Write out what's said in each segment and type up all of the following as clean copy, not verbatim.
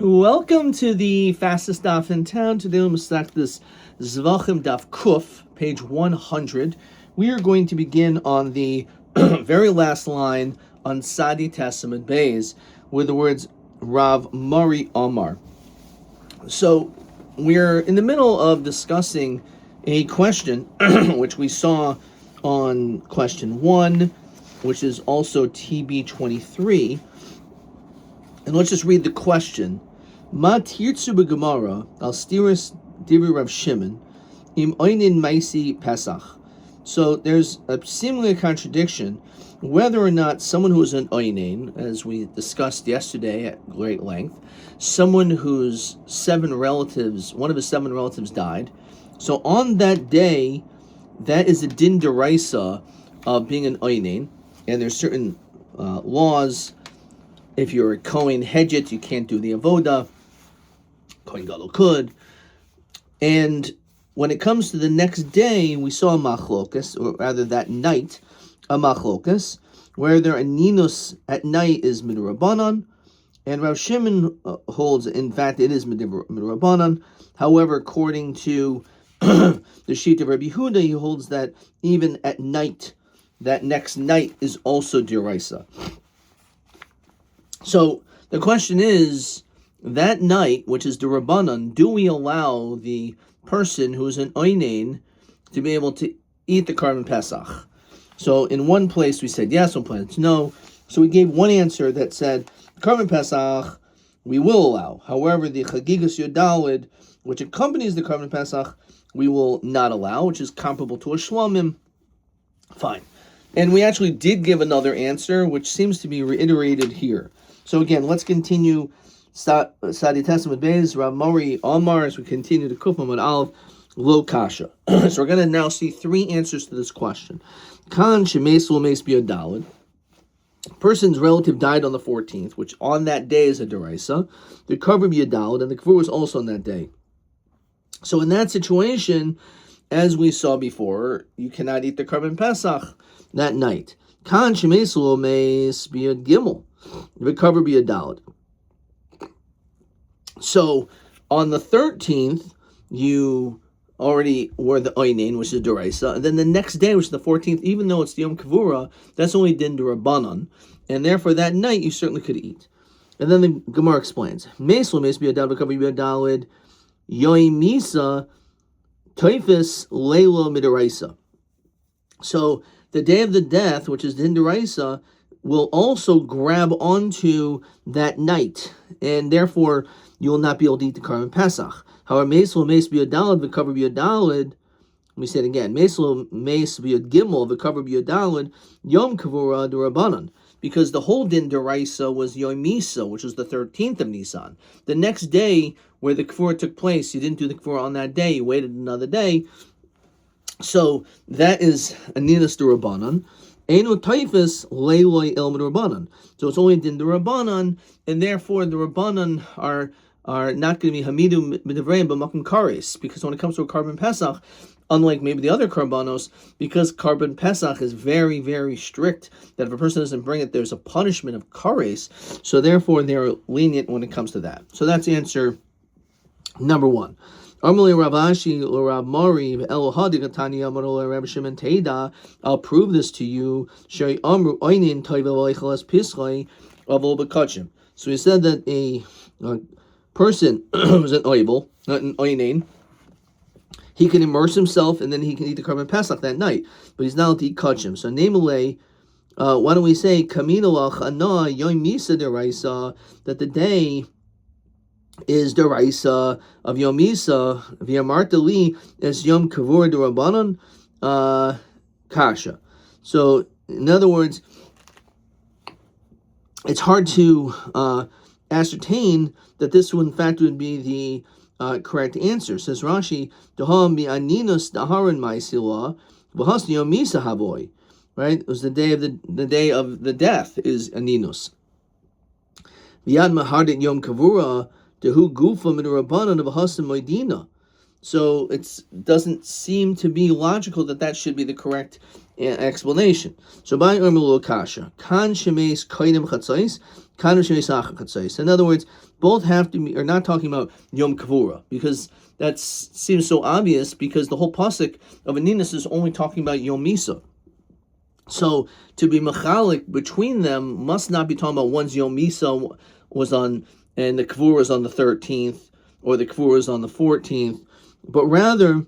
Welcome to the fastest daf in town. Today we'll start this Zevachim daf Kuf, page 100. We are going to begin on the very last line on Sadi Testament Bays with the words Rav Mari Omar. So we're in the middle of discussing a question which we saw on question 1, which is also TB23. And let's just read the question. Ma tirtzu b'gemara al stiris dibri Rav Shimon im oinin maisi Pesach. So there's a seemingly contradiction whether or not someone who is an oinin, as we discussed yesterday at great length, someone whose one of his seven relatives died. So on that day, that is a din deraisa of being an oinin, and there's certain laws. If you're a Kohen Hedget, you can't do the avoda. Kohen Gadol could. And when it comes to the next day, we saw a machlokas, or rather that night, a machlokas, where their aninus at night is midrabanan, and Rav Shimon holds, in fact, it is midrabanan. However, according to the sheet of Rabbi Huda, he holds that even at night, that next night is also deraisa. So the question is, that night, which is the Rabbanan, do we allow the person who is an oinain to be able to eat the Karban Pesach? So in one place we said yes, one place no. So we gave one answer that said, Karban Pesach we will allow. However, the Chagigas Yodalid, which accompanies the Karban Pesach, we will not allow, which is comparable to a Shlamim. Fine. And we actually did give another answer, which seems to be reiterated here. So again, let's continue Sadi Testament Beis, Rav Mari Omar, as we continue to Kufam and Aleph, Lo Kasha. So we're going to now see three answers to this question. Kan Shemesul Meis Biyodalid. Person's relative died on the 14th, which on that day is a deraisa. The Karban Biyodalid, and the Kavur was also on that day. So in that situation, as we saw before, you cannot eat the Karban Pesach that night. Kan Shemesul Meis Biyod Gimel. Recover be a dalid. So on the 13th, you already were the oinain, which is deraisa, and then the next day, which is the 14th, even though it's the Yom Kavura, that's only din derabanan, and therefore that night you certainly could eat. And then the Gemara explains: Meisel meis be a dalid, recover be a dalid, yoy misa, toifis leila midaraisa. So the day of the death, which is din deraisa, will also grab onto that night, and therefore you will not be able to eat the Karban Pesach. However, Meisel Meis B'Yodalid v'Kaver B'Yodalid, let me say it again, Meisel Meis B'Yod Gimel v'Kaver B'Yodalid, Yom Kavura D'Rabanan, because the whole din deraisa was Yom Misa, which was the 13th of Nisan. The next day, where the Kavura took place, you didn't do the Kavura on that day, you waited another day. So that is Aninas D'Rabanan. Eino Taifis Leiloi El Rabbanan. So it's only din the Rabbanan, and therefore the Rabbanan are not going to be Hamidu Midavreim B'Makom Kares, because when it comes to a Karban Pesach, unlike maybe the other Karbanos, because Karban Pesach is very, very strict, that if a person doesn't bring it, there's a punishment of Kares, so therefore they're lenient when it comes to that. So that's answer number one. I'll prove this to you. So he said that a person who's an oibel, not an oinain, he can immerse himself and then he can eat the Karban Pesach that night, but he's not allowed to eat kachim. So namely, why don't we say Kamina Lachana Yom Misa Deraisa, that the day is the Raisa of Yom Misa, V'yamarta li es Yom Kavur D'Rabanan Kasha. So, in other words, it's hard to ascertain that this in fact would be the correct answer. Says Rashi, Doham mi aninus daharan ma'isila v'has Yom Misa havoy. Right? It was the day of the death is aninus. V'yad mahardit Yom Kavura. So it doesn't seem to be logical that should be the correct explanation. So by Kasha, Kan Shemes Kainim Chatzais, in other words, both have to be, are not talking about Yom Kavura, because that seems so obvious, because the whole pasuk of Aninus is only talking about Yom Misa. So to be machalik between them must not be talking about one's Yom Misa was on, and the Kavura is on the 13th, or the Kavura is on the 14th, but rather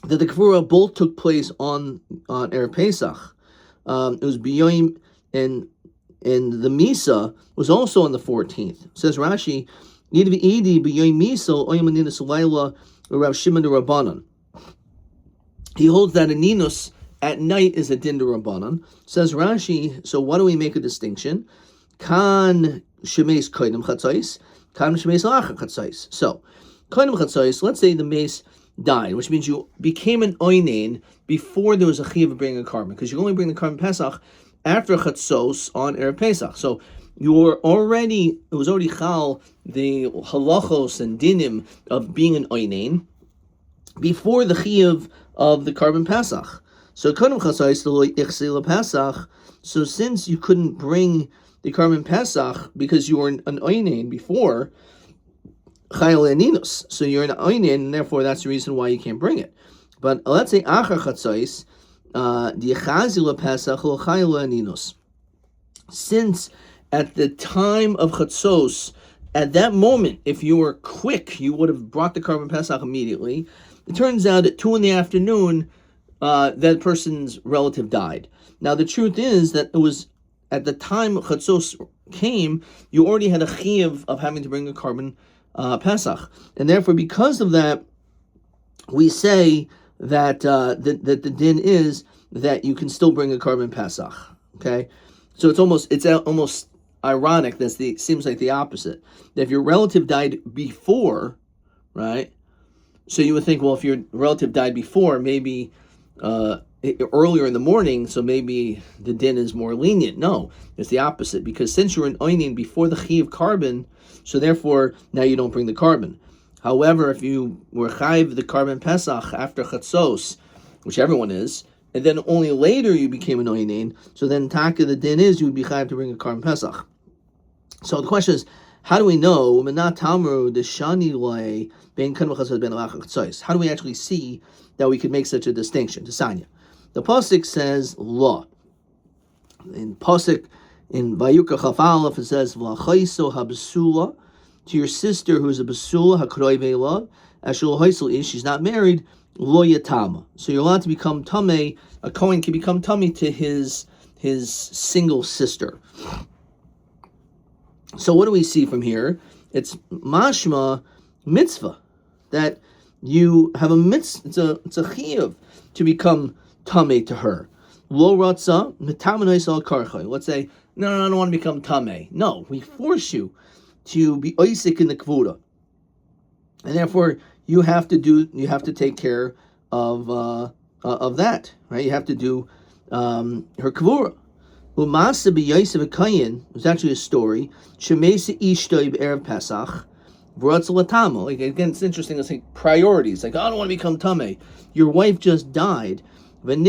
that the Kavura both took place on Erev Pesach. It was B'yoyim, and the Misa was also on the 14th. Says Rashi, Nidvi B'yoyim Misa Oyam Aninus Laila Rav Shimon the Rabbanan. He holds that Aninus at night is a din de Rabbanan. Says Rashi, so why do we make a distinction? Kan shemes koidem chatzais, kan shemes lacha chatzais. So, koidem chatzais, let's say the mace died, which means you became an oinen before there was a chiyuv of bringing a carbon, because you only bring the carbon Pesach after chatzos on Erev Pesach. So it was already chal the halachos and dinim of being an oinen before the chiyuv of the carbon Pesach. So koidem chatzais lo ichsei Pesach. So since you couldn't bring the carbon Pesach because you were an oinen before Chayil Aninus, so you're an oinen, and therefore that's the reason why you can't bring it. But let's say Achar Chatzos, the Chazil Pesach lo Chayil Aninus. Since at the time of Chatzos, at that moment, if you were quick, you would have brought the carbon Pesach immediately. It turns out at 2 p.m, that person's relative died. Now the truth is that it was at the time Chatzos came, you already had a chiyuv of having to bring a carbon Pesach, and therefore, because of that, we say that that the din is that you can still bring a carbon Pesach. Okay, so it's almost ironic. Seems like the opposite. That if your relative died before, right? So you would think, well, if your relative died before, maybe earlier in the morning, so maybe the din is more lenient. No, it's the opposite, because since you're an oinin before the chiyuv carbon, so therefore now you don't bring the carbon. However, if you were chayiv the carbon Pesach after chatzos, which everyone is, and then only later you became an oinin, so then taka the din is you would be chayiv to bring a carbon Pesach. So the question is, how do we know? How do we actually see that we could make such a distinction? To Sanya. The pasuk says law. In pasuk in Vayukra Chaf Aleph it says v'lachaiso habesula, to your sister who is a besula hakroi ve'elav ashul haisel is, she's not married, lo yatama. So you're allowed to become tamei. A kohen can become tamei to his single sister. So what do we see from here? It's mashma mitzvah, that you have a mitzvah. It's a chiyuv to become tamei to her. Lo ratza mitamanais al karchay. Let's say, no, I don't want to become tamei. No, we force you to be oisik in the kvura, and therefore you have to take care of that, right? You have to do her kvura. Umasa b'Yosef Akayin was actually a story. Shemesa ishtoi b'erev Pesach. Like, again, it's interesting. It's like priorities. Like, I don't want to become tamei. Your wife just died. They made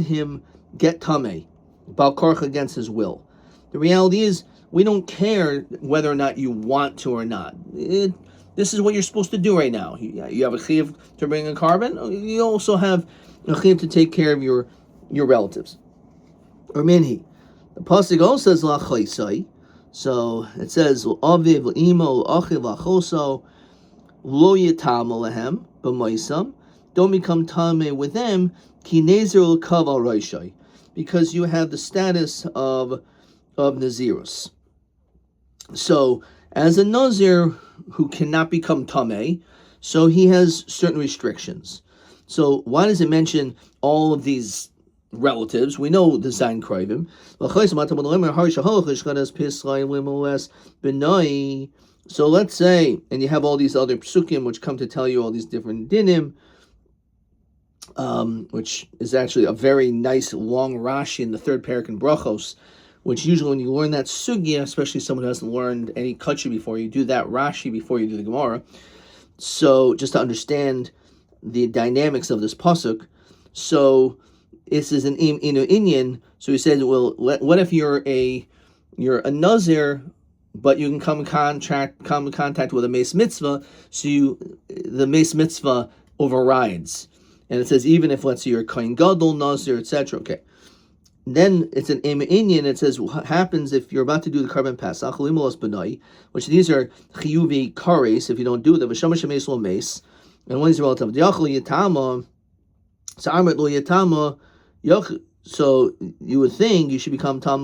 him get tamei, bal korach, against his will. The reality is, we don't care whether or not you want to or not. This is what you're supposed to do right now. You have a chiyuv to bring a carbon. You also have a chiyuv to take care of your relatives. Or minhi. The pasuk also says la chaysai. So it says aviv imo achiv lachoso lo yitama lehem b'maisam. Don't become tamei with them ki nezer l'kav al roshai, because you have the status of nazirus. So as a nazir who cannot become tamei, so he has certain restrictions. So why does it mention all of these relatives? We know the Zayin Krivim. So let's say, and you have all these other psukim which come to tell you all these different dinim, which is actually a very nice long Rashi in the third parak in Brachos, which usually when you learn that sugya, especially someone who hasn't learned any kutcha before, you do that Rashi before you do the Gemara. So just to understand the dynamics of this pasuk. So this is an inyan. So he said, well, what if you're a you're a nazir, but you can come in contact with a mace mitzvah, so the mace mitzvah overrides. And it says even if, let's say, you're kohen gadol, nazir, etc. Okay. Then it's an Inyan. It says what happens if you're about to do the carbon pesach, which these are chiyuvi kares if you don't do them. V'shamash mace lo mace, and when is relative? Yachol yitama, sa'armet lo yitama, so you would think you should become tame.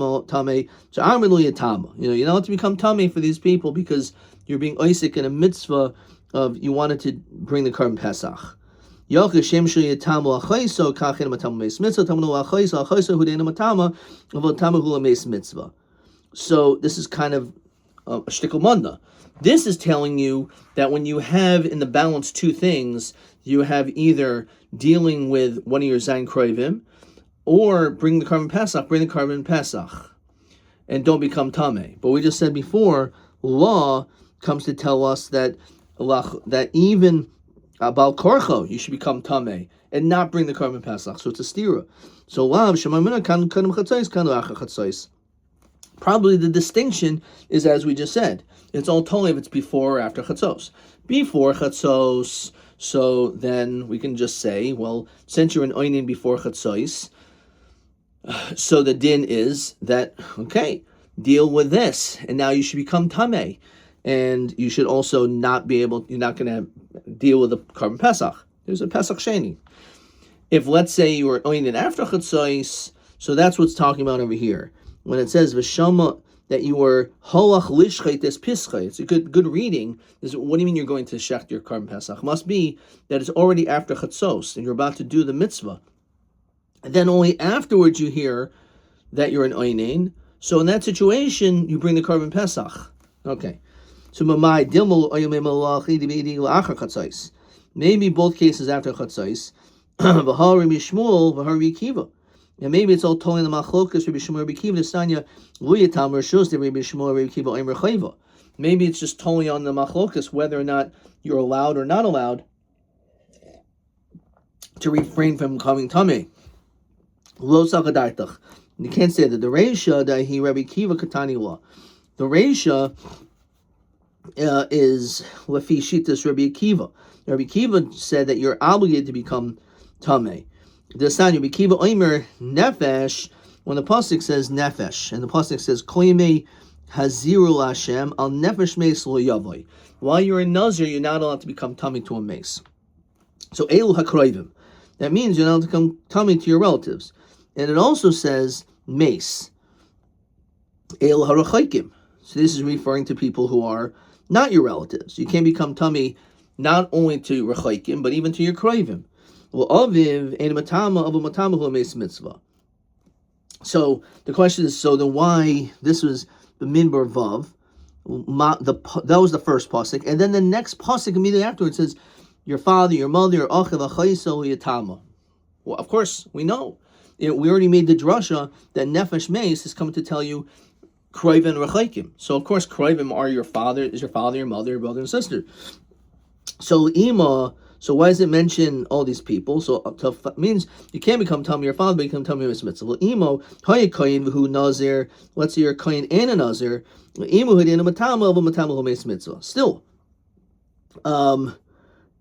Sa'armet lo yitama. You don't have to become tame for these people because you're being oisik in a mitzvah of you wanted to bring the carbon pesach. So this is kind of a shtickle manda. This is telling you that when you have in the balance two things, you have either dealing with one of your zayin kroivim, or bring the carbon pesach, and don't become tame. But we just said before, law comes to tell us that even about korcho, you should become tameh and not bring the carbon pesach. So it's a stira. So lav shemamina kan chatzos kan chatzos. Probably the distinction is as we just said. It's all totally if it's before or after chatzos. Before chatzos, so then we can just say, well, since you're an oinin before chatzos, so the din is that okay, deal with this, and now you should become tameh. And you should also not be able, you're not going to deal with the carbon pesach. There's a pesach sheni. If, let's say, you were oinin after chatzos, so that's what's talking about over here. When it says, v'shama, that you were holach lishchet es pischay, it's a good reading. What do you mean you're going to shecht your carbon pesach? Must be that it's already after chatzos, and you're about to do the mitzvah. And then only afterwards you hear that you're an oinin. So in that situation, you bring the carbon pesach. Okay. So maybe both cases after chatzos. And maybe it's all totally in the machlokas Rabbi Shmuel Rabbi Kiva Sanya Luyatam Rishus the Rabbi Shmuel Rabbi Kiva Omer Chayva. Maybe it's just totally on the machlokas whether or not you're allowed or not allowed to refrain from becoming tamei. Lo sakadartach. You can't say that the Reisha that he Rabbi Kiva Katani law. The Reisha is Lefi Shitas Rabbi Akiva. Rabbi Akiva said that you're obligated to become Tameh. The sign Rabbi Akiva Omer Nefesh, when the pasuk says Nefesh, and the pasuk says Koyme Haziru Hashem Al Nefesh Meis Lo Yavoy. While you're in Nazir, you're not allowed to become Tameh to a mace. So Elu HaKroivim. That means you're not allowed to become Tameh to your relatives. And it also says mace. Elu HaRachaikim. So this is referring to people who are not your relatives. You can't become tummy not only to rechaikim, but even to your kroivim. Well, aviv ein matama avu matama hu meis mitzvah. So the question is, so then why this was the minbar vav? That was the first pasuk, and then the next pasuk immediately afterwards says, your father, your mother, your achiv achayso yatama. Well, of course we know. We already made the drasha that nefesh meis is coming to tell you Kroivim and Rechaikim. So of course Kroivim are your father, your mother, your brother and sister. So Ima, so why does it mention all these people? So means you can't become Tamei your father, but you can become Tamei mitzvah. Well, Imo, Hoya Koyin v'hu Nazir, let's say you're Koyin and a Nazir, Imo hudin a matama of a matama l'meis mitzvah. Still,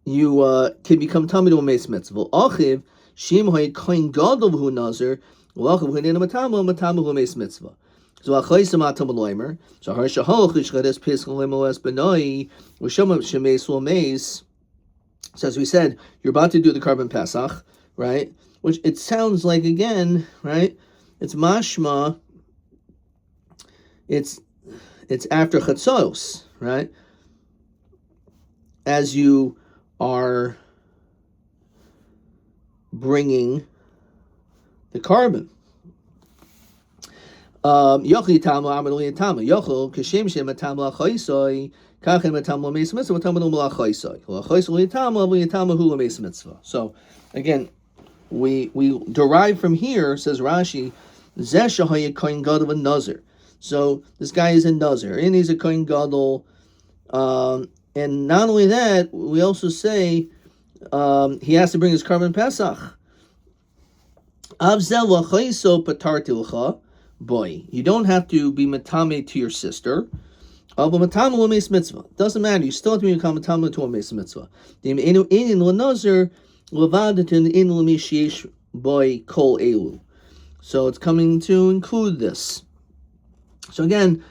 you can become Tamei to a meis mitzvah. Achiv, Shim Hoya Koyin gadol v'hu Nazir, L'achiv hudin a matama l'meis mitzvah. So Achaisa Matam Loimer, so Harsha Hochishredes Piscal Limoes Benoi, Ushama Shemes Lomes. So as we said, you're about to do the carbon pesach, right? Which it sounds like again, right? It's mashma. It's after chatzos, right? As you are bringing the carbon. Yochli tamo amadoli tamo yochel kashem shem tamo achaisoi kachem tamo meis mitzvah tamo no achaisoi achaisoi tamo tamo hula meis mitzvah. So again, we derive from here, says Rashi, zeh shahaya kohen gadol and nazir. So this guy is a nazir and he's a kohen gadol, and not only that, we also say he has to bring his carbon pesach. Avzel achaiso patartilcha. boy. You don't have to be matame to your sister. But matame l'meis mitzvah. Doesn't matter. You still have to become matame to a meis mitzvah. Dim enu inin l'nozer levadatin in l'mishiyesh boy kol elu. So it's coming to include this. So again,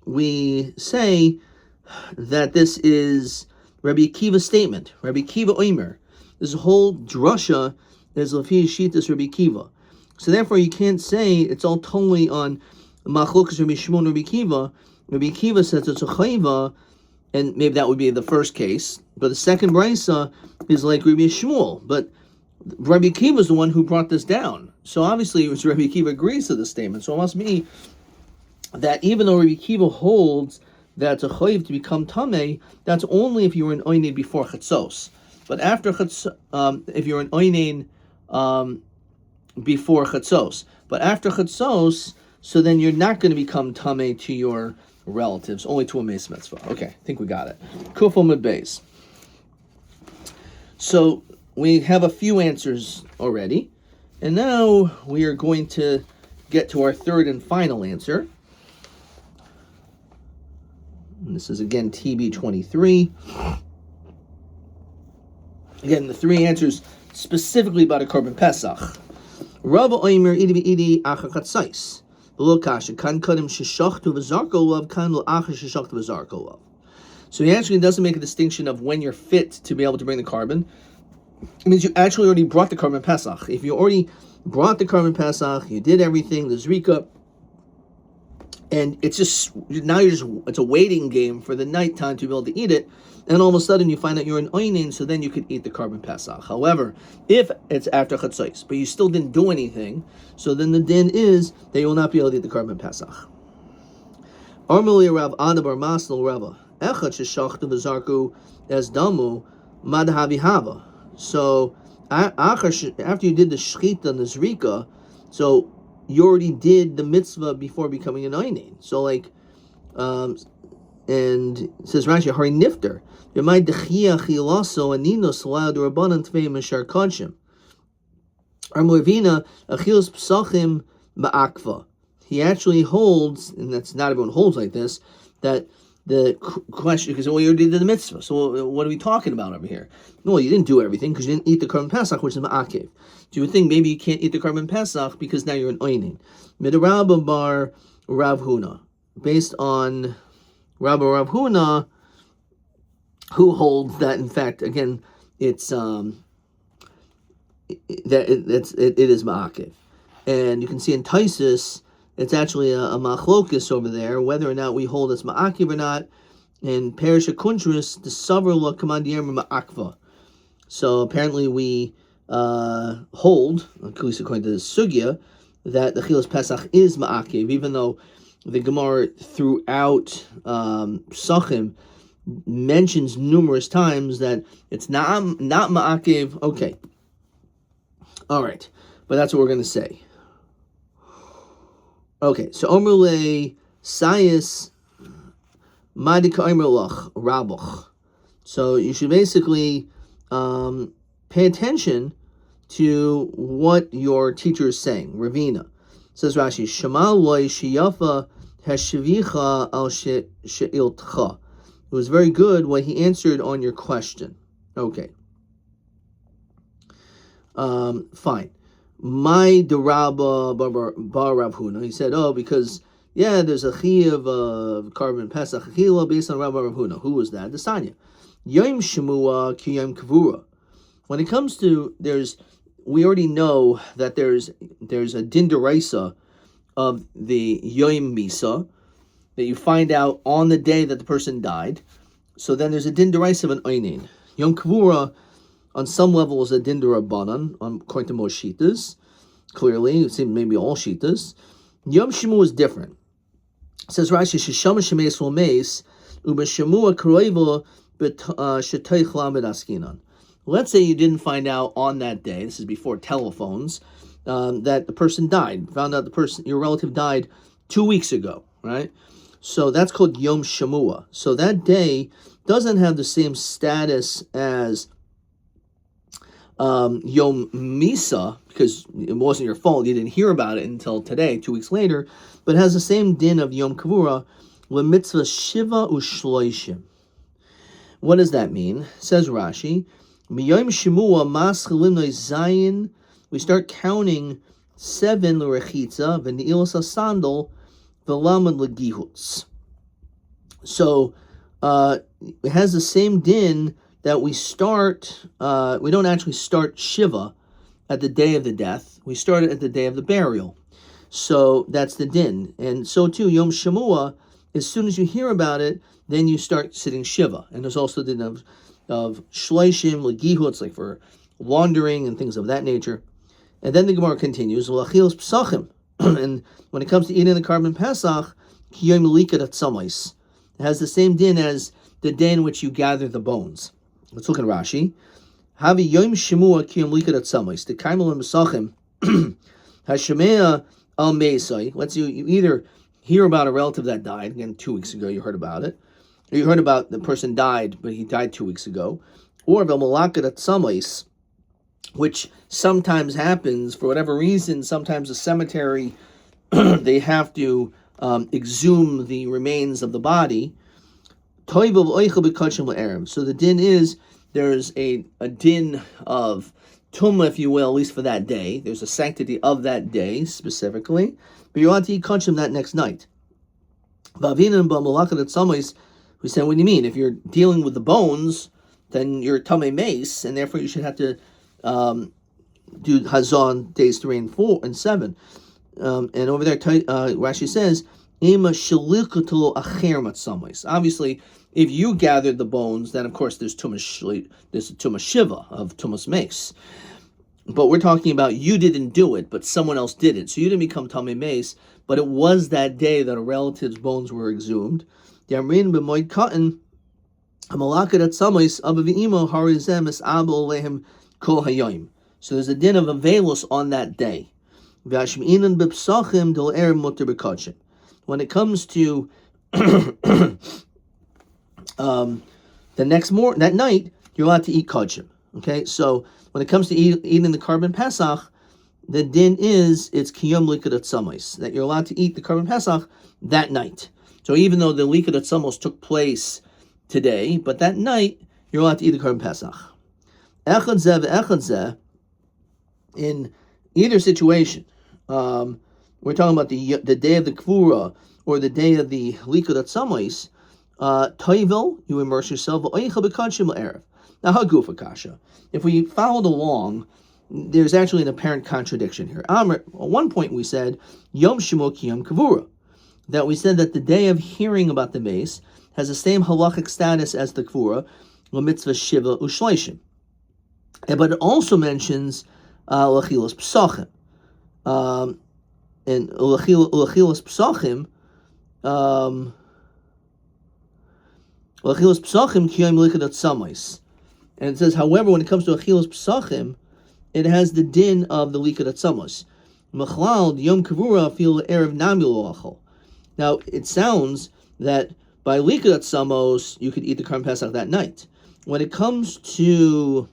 we say that this is Rabbi Akiva's statement. Rabbi Akiva Omer. This whole drasha is Lafi Shitas Rabbi Akiva. So therefore, you can't say it's all totally on Machlokas Rabbi Shimon Rabbi Akiva. Rabbi Akiva says it's a chayva, and maybe that would be the first case. But the second brisa is like Rabbi Shmuel. But Rabbi Akiva is the one who brought this down. So obviously, Rabbi Akiva agrees to this statement. So it must be that even though Rabbi Akiva holds that it's a chayiv to become tamei, that's only if you were an oinen before chatzos. But after chatzos, if you're an oinen before chatzos, but after chatzos, so then you're not going to become tamei to your relatives, only to a meis mitzvah. Okay, I think we got it. Kuf Amud Beis. So we have a few answers already, and now we are going to get to our third and final answer. And this is again TB23. Again, the three answers specifically about a korban pesach. Rabbi Omer idi beidi acha chatzais. Below kasha kan kadim sheshachtu v'zarko lov kan lo acha sheshachtu v'zarko lov. So he actually doesn't make a distinction of when you're fit to be able to bring the carbon. It means you actually already brought the korban pesach. If you already brought the korban pesach, you did everything, the zrika, and it's just, now it's a waiting game for the nighttime to be able to eat it, and all of a sudden you find out you're an oinen, so then you could eat the korban pesach. However, if it's after chatzos, but you still didn't do anything, so then the din is that you will not be able to eat the korban pesach. Armali Rav Adabar Masnal Rava Echad Sheshachtu V'Zarku as Damu Madhavi Hava. So after you did the shchita and the zrika, so you already did the mitzvah before becoming an oinen. So like, and it says Rashi, Hari Nifter, Yamai Dechia Chilaso Aninos Lad Rabbanan Tvei Meshar Kodshim. Armlevina Achilos Psachim Ma'akva. He actually holds, and that's not everyone holds like this, that the question, because well, you already did the mitzvah, so what are we talking about over here? No, you didn't do everything because you didn't eat the korban pesach, which is ma'akev. Do you think maybe you can't eat the korban pesach because now you're an oinin? Midrabba bar Rav Huna, based on Rabbi Rav Huna, who holds that in fact, again, it's it is ma'akev, and you can see in Taisus, it's actually a machlokus over there, whether or not we hold it's ma'akiv or not. In Perish Akuntris, the Savar lo commandier ma'akva. So apparently we hold, at least according to the Sugya, that the Chilas Pesach is ma'akiv, even though the Gemara throughout Psachim mentions numerous times that it's not ma'akiv. Okay. All right. But that's what we're going to say. Okay, so Omerle Sayis Madika Omerlach Rabuch. So you should basically pay attention to what your teacher is saying. Ravina says Rashi Shema loy shiyafa heshavicha al she'iltcha. It was very good what he answered on your question. Okay, fine. My deraba bar Rav Huna. He said, because there's a chiyuv of korban pesach achila based on Rabbi Rav Huna. Who was that? The Sanya. Yom Shemua ki Yom Kavura. When it comes to we already know that there's a din deraisa of the Yom Misa that you find out on the day that the person died. So then there's a din deraisa of an oinin. Yom Kavura, on some level, is a din d'Rabbanan, according to most shitas. Clearly, it seems maybe all shitas. Yom Shemu is different. It says Rashi, Sheshama Shemeis Lomeis, Ubeshemua Kroiva Shetoich Lamed Askinan. Let's say you didn't find out on that day, this is before telephones, that the person died. Found out your relative died 2 weeks ago, right? So that's called Yom Shemua. So that day doesn't have the same status as Yom Misa, because it wasn't your fault, you didn't hear about it until today, 2 weeks later, but it has the same din of Yom Kavura, mitzvah Shiva Ushloishim. What does that mean? Says Rashi, Miyom Shemua Mas Chalimnoi Zayin, we start counting 7 l'rechitza, v'ni'ilas asandal, v'lamad l'gihutz. So, it has the same din that we start, we don't actually start Shiva at the day of the death, we start it at the day of the burial. So that's the din. And so too, Yom Shemua, as soon as you hear about it, then you start sitting Shiva. And there's also the din of Shleishim, L'gihutz, like for wandering and things of that nature. And then the Gemara continues, L'achil's Psachim. And when it comes to eating the carbon Pesach, Kiyom Likat Atzamais. It has the same din as the day in which you gather the bones. Let's look at Rashi. Havi Yom Shemua Kiyom Likat Atzamais. The Kaimel Pesachim Hashemea Al Meisai. Let's you either hear about a relative that died, again 2 weeks ago you heard about it, or you heard about the person died, but he died 2 weeks ago, or V'malakat Atzamais, which sometimes happens for whatever reason. Sometimes the cemetery they have to exhume the remains of the body. So the din is there's a din of tumah, if you will, at least for that day. There's a sanctity of that day specifically, but you ought to eat kachim that next night. We said, what do you mean? If you're dealing with the bones, then you're tamei mace, and therefore you should have to do hazon days 3 and 4 and 7. And over there, Rashi says, obviously, if you gathered the bones, then of course there's a tumah shiva of tumas mace. But we're talking about you didn't do it, but someone else did it. So you didn't become tamei mace, but it was that day that a relative's bones were exhumed. So there's a din of avelus on that day. When it comes to that night, you're allowed to eat kachim. Okay, so when it comes to eating the carbon pesach, the din is it's kiyom likat atzamos, that you're allowed to eat the carbon pesach that night. So even though the likat atzamos took place today, but that night you're allowed to eat the carbon pesach. Echad zeh ve'echad zeh. In either situation, we're talking about the day of the kvura or the day of the likud atzamos. Toivel, you immerse yourself. Now, hagufa kasha. If we followed along, there's actually an apparent contradiction here. At one point we said Yom Shemo Ki Yom Kavura, that we said that the day of hearing about the mace has the same halachic status as the kvura, l'mitzvah shiva ushleishim. But it also mentions L'chilas Psachim. And L'chilas Psachim, L'chilas Psachim Kiyom Likat Atzamais. And it says, however, when it comes to L'chilas Psachim, it has the din of the Likat Atzamos. Machlal Yom Kavura fil Erev Namil Achol. Now, it sounds that by Likat Atzamos, you could eat the Karm Pesach that night. When it comes to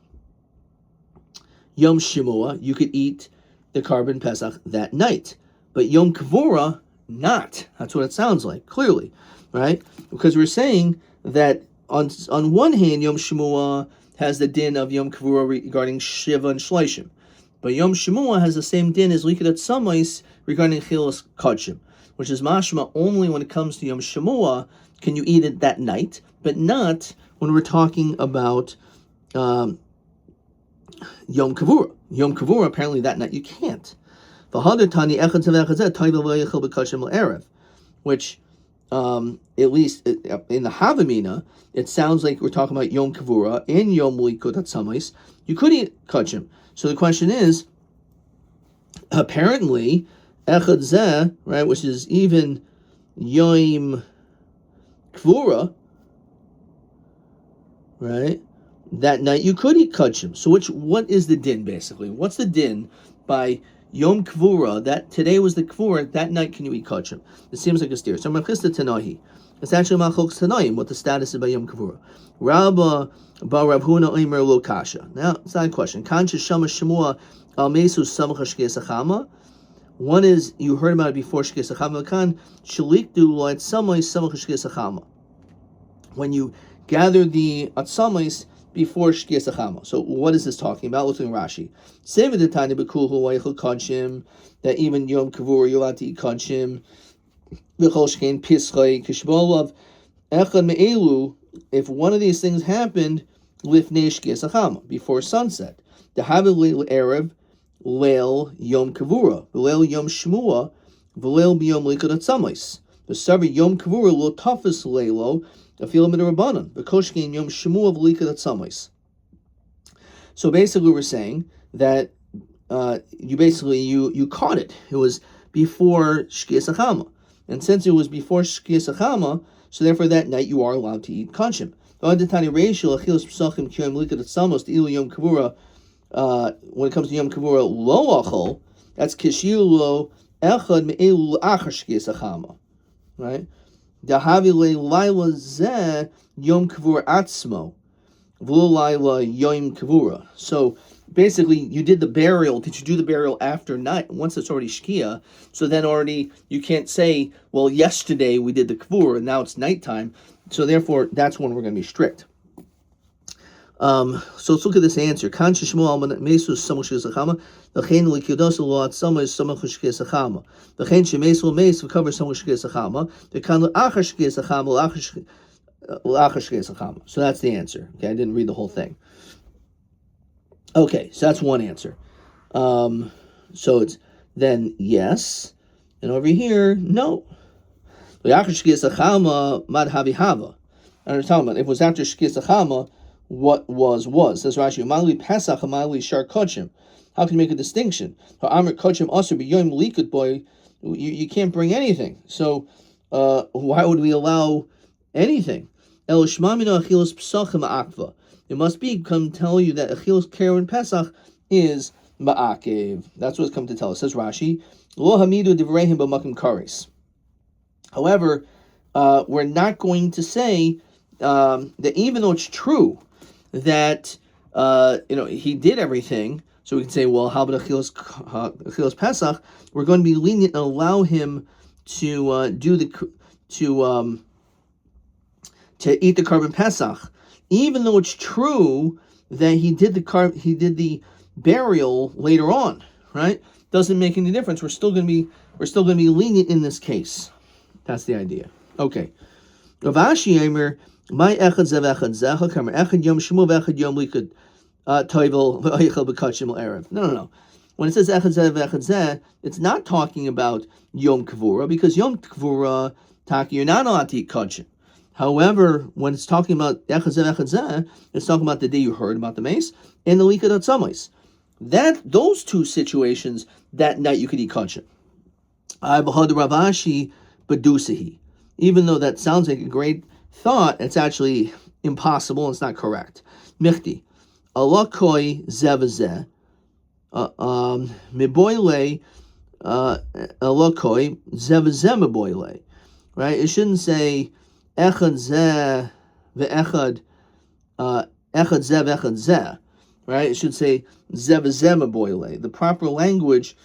Yom Shemua, you could eat the carbon Pesach that night. But Yom Kavura, not. That's what it sounds like, clearly, right? Because we're saying that on one hand, Yom Shemua has the din of Yom Kavura regarding Shiva and Shleishim. But Yom Shemua has the same din as Likat Atzamos regarding Chilas Kodshim, which is mashma only when it comes to Yom Shemua can you eat it that night, but not when we're talking about Yom Kavura. Yom Kavura, apparently that night you can't. Which, at least in the Havamina, it sounds like we're talking about Yom Kavura and Yom Likud Atzamos. You could eat kachim. So the question is, apparently, Echad Zeh, right, which is even Yom Kavura, right? That night you could eat kachim. So what is the din basically? What's the din by Yom Kvura, that today was the Kvura, that night can you eat kachim? It seems like a steer. So Machista Tanahi. It's actually Machlokes Tanaim, what the status is by Yom Kippur. Rabba Bar Rav Huna Omer Lo Kasha. Now, it's not a question. Kancha Shama Shemua Al Mesu Samach Shkei Sachama. One is, you heard about it before Shkei Sachama. Kan Shalikdu Loit Samai Samach Shkei Sachama. When you gather the Atzamais before Shkei Sachama. So what is this talking about? Looking at Rashi. Sevidetani Bekuhu Waichel Kanshim, that even Yom Kippur you're allowed to eat Kanshim. V'chol Shkein Pischai Kishbolav Echad Me'elu. If one of these things happened Lifnei Shkei Sachama, before sunset, the Havil Leil Erev Leil Yom Kavura, Leil Yom Shmua, Leil B'Yom Likud Atzamais. The Savi Yom Kavura Lo Tafis Leilo, a Filam Rabbanan, V'koshkein Yom Shmua V'Likud Atzamais. So basically, we're saying that you caught it. It was before Shkei Sachama, and since it was before Shkei Sachama, so therefore that night you are allowed to eat kanshim. When it comes to Yom Kippur, lo achol, that's kishilu echad me'elu achar shkei sachama, right? Dahavi le'layla zeh Yom Kippur atzmo, v'lo layla Yom Kippur. So basically, you did the burial. Did you do the burial after night? Once it's already shkia, so then already you can't say, well, yesterday we did the Kippur and now it's nighttime. So therefore, that's when we're going to be strict. So let's look at this answer. Kan sheshmo alman mesu samach shkei sachama, v'chein likidos lo atzama is samach shkei sachama, v'chein shemesu meis v'cover samach shkei sachama, v'kan l'achar shkei sachama l'achar shkei sachama. So that's the answer. Okay, I didn't read the whole thing. Okay, so that's one answer. So it's then yes, and over here no. L'achar shkei sachama mad havi hava. And we're talking about if it was after shkei sachama, what was. Says Rashi, Mali Pesach, Mali Shar Kochim. How can you make a distinction? Amr Kochim Asr B'Yom Likut boy, you can't bring anything. So why would we allow anything? El Shmamina Achilos Psachim Akva. It must be come tell you that Achilos Keren Pesach is Ma'akev. That's what it's come to tell us. Says Rashi, Lo Hamidu Divrehim B'Makim Kares. However, we're not going to say that even though it's true that he did everything, so we can say, well, how about Achilos Pesach? We're going to be lenient and allow him to eat the carbon Pesach, even though it's true that he did the burial later on, right? Doesn't make any difference. We're still going to be lenient in this case. That's the idea. Okay. Rav Ashi Eimer. My echad zev echad zecha kamer echad yom shemu v'echad yom likud toivel v'oichel b'kachim l'erev. No. When it says echad zev echad zeh, it's not talking about Yom Kavura, because Yom Kavura taki you're not allowed to eat kachim. However, when it's talking about echad zev echad zeh, it's talking about the day you heard about the mace and the likud atzamais. Those two situations, that night you could eat kachim. I b'had Rav Ashi b'dusahi. Even though that sounds like a great thought, it's actually impossible and it's not correct. Michti. Alakoi zevazeh. Miboile. Alakoi zevazeh miboile. Right? It shouldn't say echad zeh ve'echad echad zeh ve'echad zeh. Right? It should say zevazeh miboile. The proper language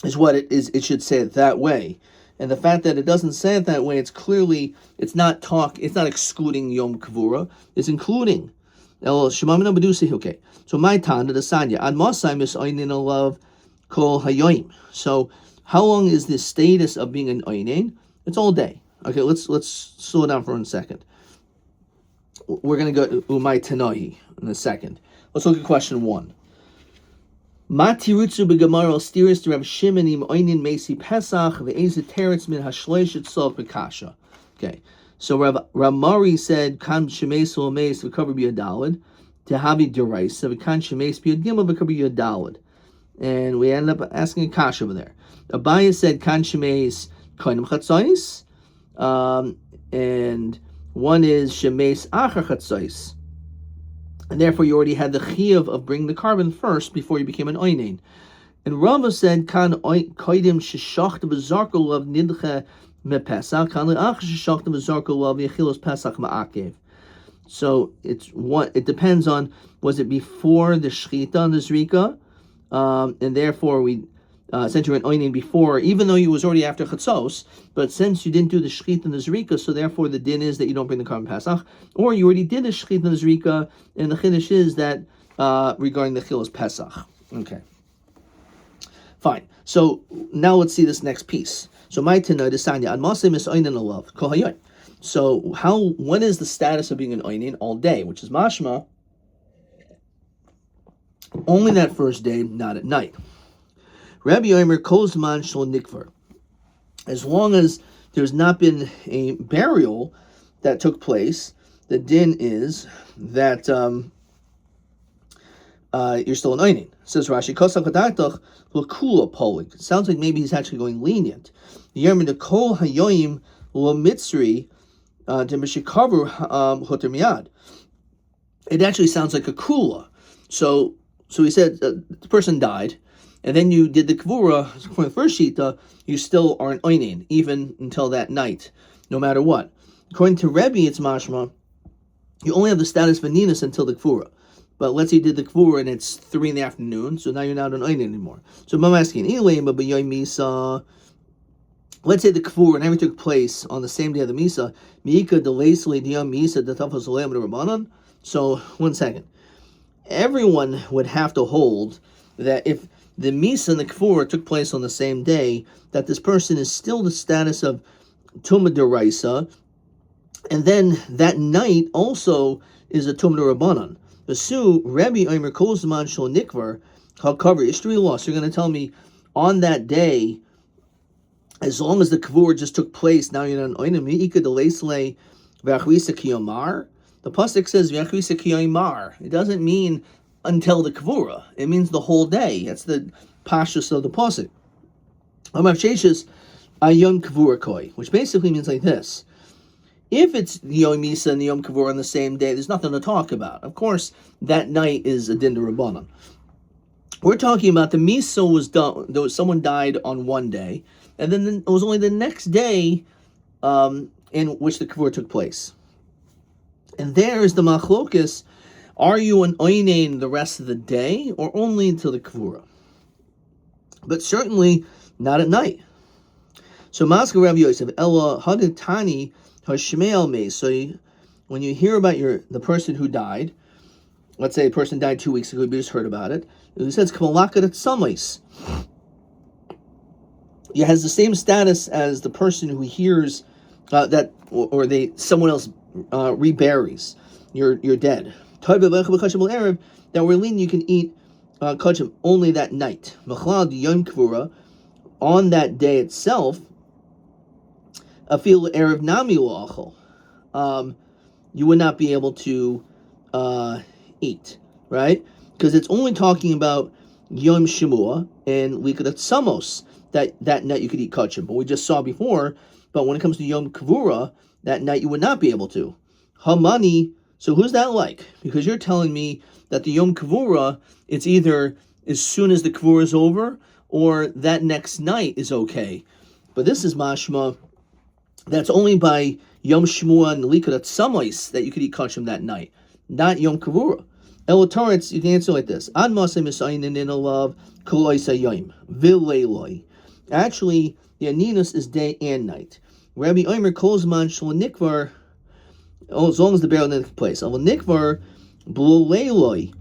is what it is. It should say it that way. And the fact that it doesn't say it that way, it's not excluding Yom Kavura, it's including. Okay. So my Tana, the Sanya, Ad Masai Mis Oinin Alav Kol Hayoim. So how long is the status of being an Oinin? It's all day. Okay, let's slow down for 1 second. We're gonna go to Umay Tanahi in a second. Let's look at question 1. Matirutzu begamar al stiris to Reb Shimon im oinin mesi Pesach ve'ezet teretz min hashloish itself bekasha. Okay, so Rav Mari said kan shemes ol meis v'kaver b'yadalid tehavi deraisa v'kan shemes b'yadgimel v'kaver b'yadalid, and we ended up asking a kasha over there. Abaya said kan shemes koinim chatzais, and one is shemes achar chatzais. And therefore, you already had the chiyuv of bringing the carbon first before you became an oinen. And Rava said, "Kan koidim sheshacht b'zarkol of nidche mepesach ach sheshachta v'zarka lav yechilos pesach ma'akev. So it depends on, was it before the shechita and the zrika, and therefore we since you were an oinin before, even though you was already after chatzos, but since you didn't do the shechita and the zrika, so therefore the din is that you don't bring the carbon pesach, or you already did the shechita and the zrika, and the chiddush is that regarding the chilos pesach. Okay, fine. So now let's see this next piece. So my tana desanya ad masim is oinin alav kol hayoy. So what is the status of being an oinin all day, which is mashma only that first day, not at night. Rabbi Yomer kozman shel nikvar. As long as there's not been a burial that took place, the din is that you're still an oinin. Says Rashi, kosak hadatach l'kula polig. It sounds like maybe he's actually going lenient. Yomer the kol hayoyim l'mitzri to mishikavu hoter miyad. It actually sounds like a kula. So he said the person died, and then you did the kavura for the first shita, you still are an oinin, even until that night, no matter what. According to Rabbi, it's mashma, you only have the status of aninus until the kavura. But let's say you did the kavura and it's 3 p.m, so now you're not an oinin anymore. So I'm asking, let's say the kavura never took place on the same day of the misa. So 1 second. Everyone would have to hold that if the misa and the kavura took place on the same day, that this person is still the status of tumah deraisa, and then that night also is a tumah derabanan. Vasu Rabbi Omer Kozman Shel Nikvar Hakaver Ishtri loss. You're going to tell me on that day, as long as the kavura just took place, now you're not an oinim. Ika deleisle v'achvisa kiyomar. The pasuk says v'achvisa kiyomar. It doesn't mean until the kavura. It means the whole day. That's the pashtus of the pasuk. Amav sheishis ayom kavura koi, which basically means like this. If it's the Yom Misa and the Yom Kavur on the same day, there's nothing to talk about. Of course, that night is a din d'Rabbanan. We're talking about the Misa was done, someone died on one day, and then it was only the next day in which the Kavur took place. And there is the machlokus, are you an oinein the rest of the day, or only until the Kavura? But certainly not at night. So Maska Rabbi Yosef, Ella Hadatani, so when you hear about the person who died, let's say a person died 2 weeks ago, you just heard about it. It says it has the same status as the person who hears that, or someone else reburies. You're dead. That we're lean, you can eat kachim only that night. On that day itself. Afil erev nami lo'achol, you would not be able to eat, right? Because it's only talking about Yom Shemua and Likadat Samos, that night you could eat kachim. But we just saw before, but when it comes to Yom Kavura, that night you would not be able to. Hamani, so who's that like? Because you're telling me that the Yom Kavura, it's either as soon as the Kavura is over, or that next night is okay. But this is mashma, that's only by Yom Shemua and Likadat Samois that you could eat kachim that night, not Yom Kavura. Elotoritz, you can answer like this. Ad masem isayin in a love koloi sayim vileiloi. Actually, the aninus is day and night. Rabbi Omer Kozman Shel Nikvar. As long as the burial didn't take place. Al Nikvar bluleiloi.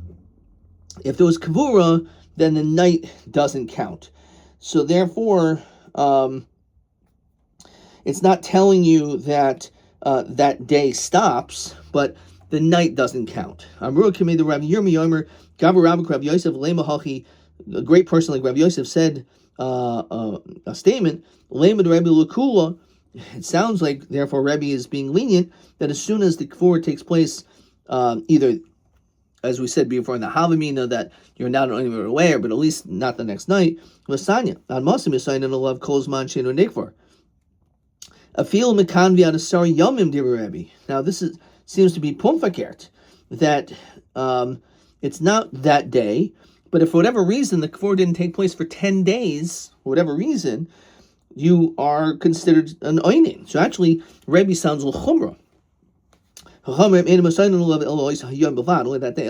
If there was kavura, then the night doesn't count. So therefore, it's not telling you that that day stops, but the night doesn't count. Amru Kamei the Rabbi Yomi Yomer Gavu Rabbi Rabbi Yosef Lema Hachi. A great person like Rabbi Yosef said a statement. Lema the Rabbi Lakula. It sounds like therefore Rabbi is being lenient that as soon as the kavur takes place, either as we said before in the Havamina that you're not only aware, but at least not the next night. Lasanya on Masim Yisayin and love Kolzman Shein or Nikvar. Afil mekanvi adasari yomim dir Rabbi. Now this seems to be pumfakert, that it's not that day, but if for whatever reason the kavur didn't take place for 10 days, for whatever reason, you are considered an oinin. So actually, Rabbi sounds a little chumrah. Only that day,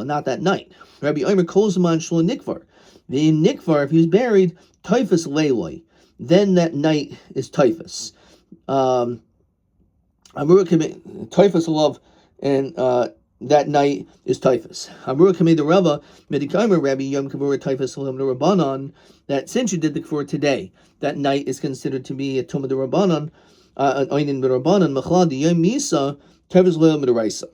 not that night. Rabbi Omer Kolzman Shlo Nikvar. The Nikvar, if he's buried, typhus leiloi, then that night is typhus. Typhus love, and that night is typhus. Amru Kamei the Rava, Medikaimer Rabbi Yom Kippur typhus lam the Rabbanon, that since you did the Kippur today, that night is considered to be a Tumah the Rabbanon, an Einin the Rabbanon, Machlad the Yom Misa, typhus lam the Raisa.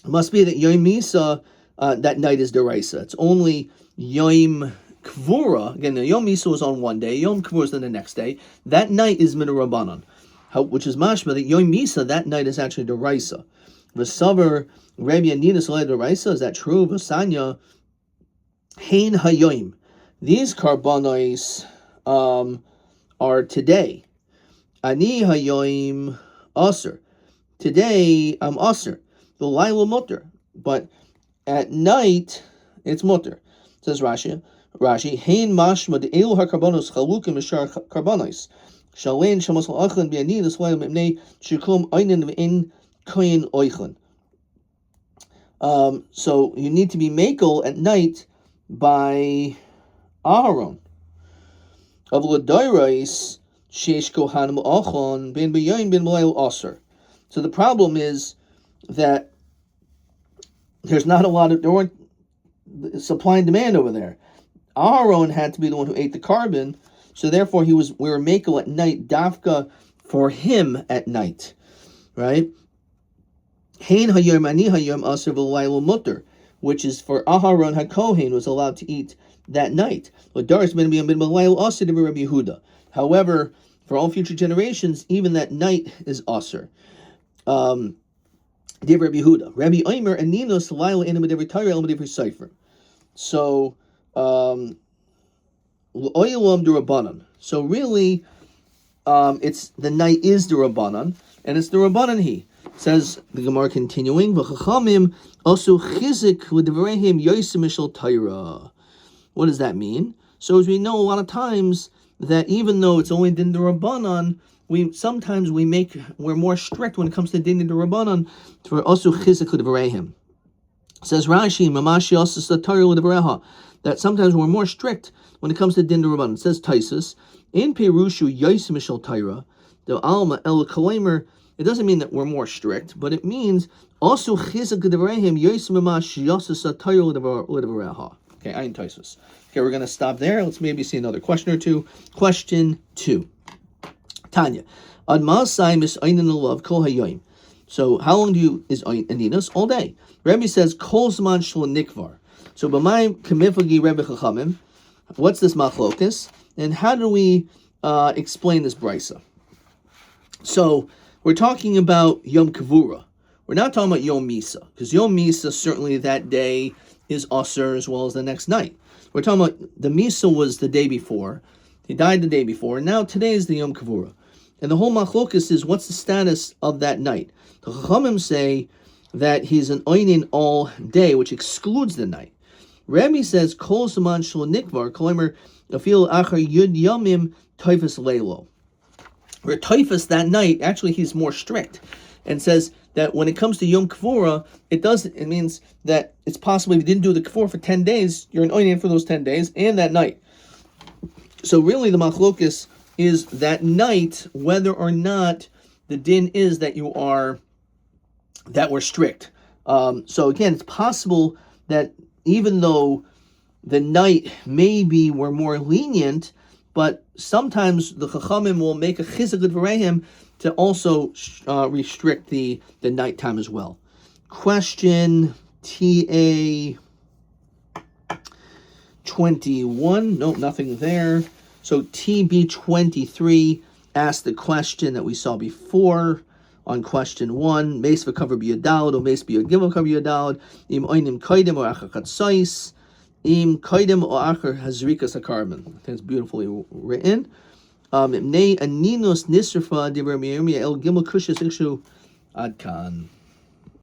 It must be that Yom Misa, that night is the Raisa. It's only Yom Kvura. Again, the Yom Misa was on one day, Yom Kvura is on the next day. That night is Min Rabbanon, which is mashma that Yom Misa, that night is actually the Raisa. V'savar Rabbi Anina Saleh the Raisa, is that true? V'sanya Hein Hayoim. These karbanos are today. Ani Hayoim Aser. Today I'm Aser. The Laila Mutter. But at night it's Mutter. Says Rashi, Hein Mashma the Elu HaKarbanos Chalukim Mishar Karbanos. Shalein Shamos La'achan Bi'ani the Slayim Mimnei Shukum Einin V'in Koyin Oichan. So you need to be makel at night by Aharon. Of L'dairais Sheish Kohanim Achon Ben B'Yayin Ben Malayil Aser. So the problem is that there weren't supply and demand over there. Aharon had to be the one who ate the carbon, so therefore we were makel at night, dafka for him at night, right? Hein hayom ani hayom aser v'laylo mutter, which is for Aharon HaKohen was allowed to eat that night. However, for all future generations, even that night is aser. Dear Rabbi Yehuda, Rabbi Omer and Ninos Laila in the Torah el Medivri Sefer. So, Oilam the Rabbanon. So really, it's the night is the Rabbanon, and it's the Rabbanon he. Says the Gemara continuing, V'chachamim also chizik l'devrehim yosim mishal Torah. What does that mean? So as we know, a lot of times that even though it's only din the Rabbanon, we're more strict when it comes to din the Rabbanon for also chizik l'devrehim. Says Rashi, Mamashi also the Torah l'devreha, that sometimes we're more strict when it comes to din the Rabbanon. It says Taisus in Perushu yosim mishal Torah, the Alma el Kalemer. It doesn't mean that we're more strict, but it means also chizak devrehim yosim mamash yosas atayol l'devareha. Okay, ayin taisus. Okay, we're going to stop there. Let's maybe see another question or two. Question 2. Tanya, ad ma'asai mis einin alav kol hayoim. So how long is aninas? All day. Rabbi says kol zman shlo nikvar. So b'may kamifagi Rebbe Chachamim. What's this machlokas? And how do we explain this brisa? So we're talking about Yom Kivura. We're not talking about Yom Misa, because Yom Misa, certainly that day is Aser as well as the next night. We're talking about the Misa was the day before. He died the day before, and now today is the Yom Kivura. And the whole machlokus is, what's the status of that night? The Chachamim say that he's an oinin all day, which excludes the night. Rabbi says, Kol Saman Shlo Nikvar, Kolimer, Afil Achar Yud Yomim, Typhus Leilo. Where typhus that night, actually he's more strict, and says that when it comes to Yom Kivura, it means that it's possible if you didn't do the Kivura for 10 days, you're an oinen for those 10 days, and that night. So really the machlokus is that night, whether or not the din is that we're strict. So again, it's possible that even though the night maybe we're more lenient, but sometimes the Chachamim will make a chizuk l'dvarehim to also restrict the nighttime as well. Question TA 21. Nope, nothing there. So TB 23 asked the question that we saw before on question 1. Meis v'kaver b'yadalad or meis b'yadgimel kaver b'yadalad im oinim koidem or achar chatzos. Im koidem or achar hazrikas hakarbon. I think it's beautifully written. Nei aninus nisrafa divrei Yirmiyah el gimel kushas ikshu adkan.